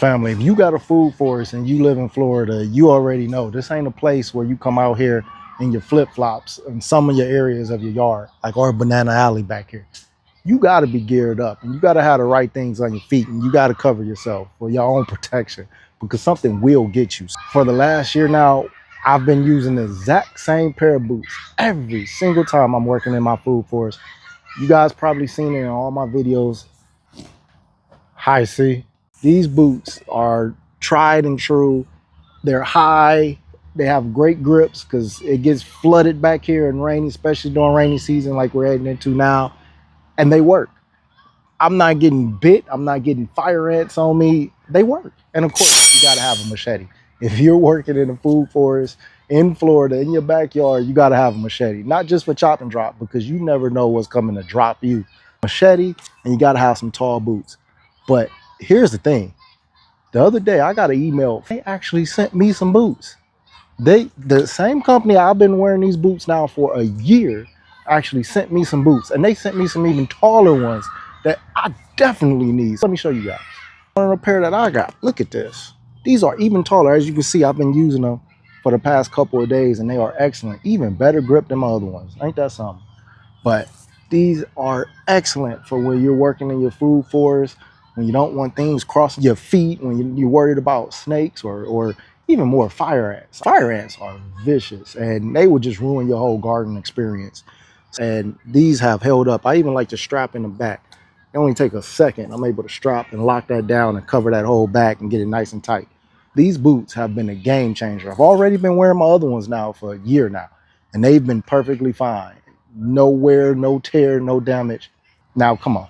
Family, if you got a food forest and you live in Florida, you already know this ain't a place where you come out here in your flip-flops in some of your areas of your yard, like our banana alley back here. You got to be geared up and you got to have the right things on your feet, and you got to cover yourself for your own protection, because something will get you. For the last year now, I've been using the exact same pair of boots every single time I'm working in my food forest. You guys probably seen it in all my videos. Hi, see? These boots are tried and true. They're high. They have great grips because it gets flooded back here in rainy, especially during rainy season like we're heading into now. And they work. I'm not getting bit. I'm not getting fire ants on me. They work. And of course, you got to have a machete. If you're working in a food forest in Florida, in your backyard, you got to have a machete. Not just for chop and drop, because you never know what's coming to drop you. Machete, and you got to have some tall boots. But here's the thing. The other day, I got an email. They actually sent me some boots. The same company I've been wearing these boots now for a year actually sent me some boots. And they sent me some even taller ones that I definitely need. So let me show you guys. One of the pair that I got. Look at this. These are even taller. As you can see, I've been using them for the past couple of days, and they are excellent. Even better grip than my other ones. Ain't that something? But these are excellent for when you're working in your food forest, when you don't want things crossing your feet, when you're worried about snakes or even more fire ants. Fire ants are vicious, and they will just ruin your whole garden experience. And these have held up. I even like to strap in the back. It only take a second. I'm able to strap and lock that down and cover that whole back and get it nice and tight. These boots have been a game changer. I've already been wearing my other ones now for a year now, and they've been perfectly fine. No wear, no tear, no damage. Now, come on.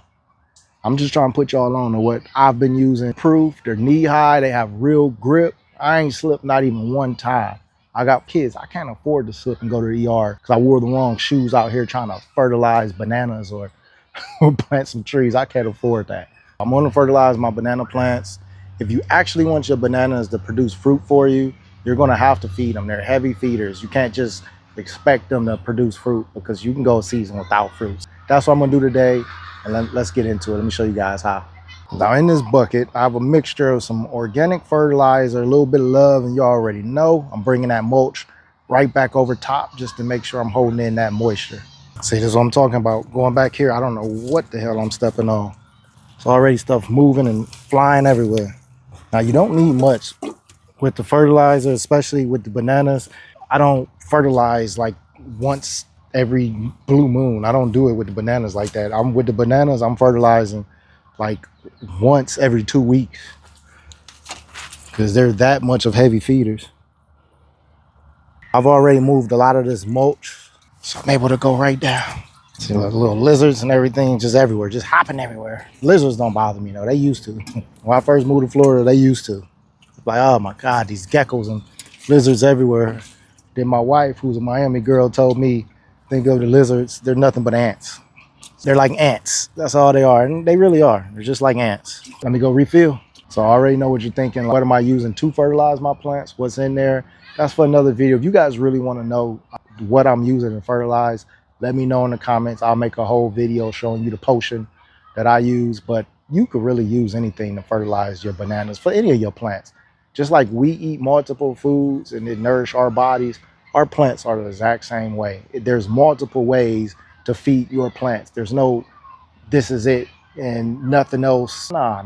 I'm just trying to put y'all on to what I've been using. Proof, they're knee high, they have real grip. I ain't slipped not even one time. I got kids, I can't afford to slip and go to the ER because I wore the wrong shoes out here trying to fertilize bananas or plant some trees. I can't afford that. I'm going to fertilize my banana plants. If you actually want your bananas to produce fruit for you, you're going to have to feed them. They're heavy feeders. You can't just expect them to produce fruit, because you can go a season without fruits. That's what I'm going to do today, and let's get into it. Let me show you guys how. Now in this bucket, I have a mixture of some organic fertilizer, a little bit of love, and you already know I'm bringing that mulch right back over top just to make sure I'm holding in that moisture. See, this is what I'm talking about. Going back here, I don't know what the hell I'm stepping on. It's already stuff moving and flying everywhere. Now you don't need much with the fertilizer, especially with the bananas. I don't fertilize like once every blue moon. I don't do it with the bananas like that. With the bananas, I'm fertilizing like once every 2 weeks, because they're that much of heavy feeders. I've already moved a lot of this mulch, so I'm able to go right down. See, like little lizards and everything just everywhere, just hopping everywhere. Lizards don't bother me though. They used to. When I first moved to Florida, they used to. Like, oh my God, these geckos and lizards everywhere. Then my wife, who's a Miami girl, told me, think of the lizards, they're nothing but ants. They're like ants. That's all they are. And they really are. They're just like ants. Let me go refill. So I already know what you're thinking. What am I using to fertilize my plants? What's in there? That's for another video. If you guys really want to know what I'm using to fertilize, let me know in the comments. I'll make a whole video showing you the potion that I use. But you could really use anything to fertilize your bananas for any of your plants. Just like we eat multiple foods and it nourish our bodies, our plants are the exact same way. There's multiple ways to feed your plants. There's no, this is it and nothing else. Nah.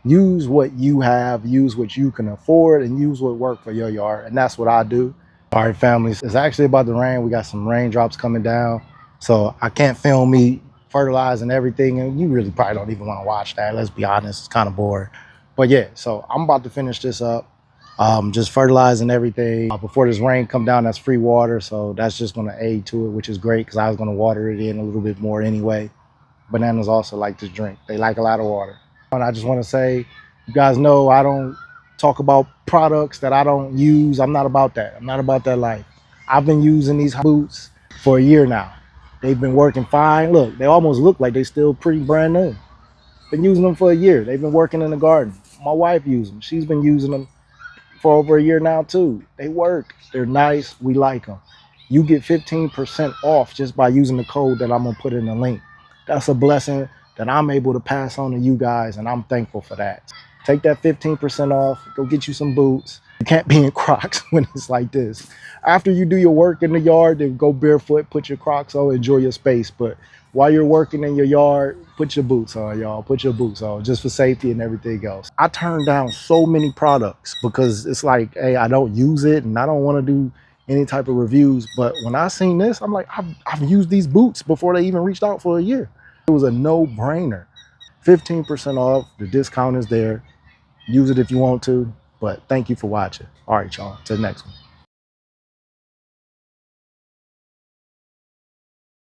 Use what you have, use what you can afford, and use what works for your yard. And that's what I do. All right, families, it's actually about to rain. We got some raindrops coming down, so I can't film me fertilizing everything, and you really probably don't even want to watch that. Let's be honest, it's kind of boring. But yeah, so I'm about to finish this up. Just fertilizing everything. Before this rain come down, that's free water, so that's just going to aid to it, which is great because I was going to water it in a little bit more anyway. Bananas also like to drink. They like a lot of water. And I just want to say, you guys know I don't talk about products that I don't use. I'm not about that. I'm not about that life. I've been using these boots for a year now. They've been working fine. Look, they almost look like they're still pretty brand new. Been using them for a year. They've been working in the garden. My wife uses them. She's been using them for over a year now too. They work. They're nice. We like them. You get 15% off just by using the code that I'm going to put in the link. That's a blessing that I'm able to pass on to you guys, and I'm thankful for that. Take that 15% off, go get you some boots. You can't be in Crocs when it's like this. After you do your work in the yard, then go barefoot, put your Crocs on, enjoy your space. But while you're working in your yard, put your boots on, y'all. Put your boots on, just for safety and everything else. I turned down so many products because it's like, hey, I don't use it and I don't want to do any type of reviews. But when I seen this, I'm like, I've used these boots before they even reached out for a year. It was a no-brainer. 15% off, the discount is there. Use it if you want to, but thank you for watching. All right, y'all, to the next one.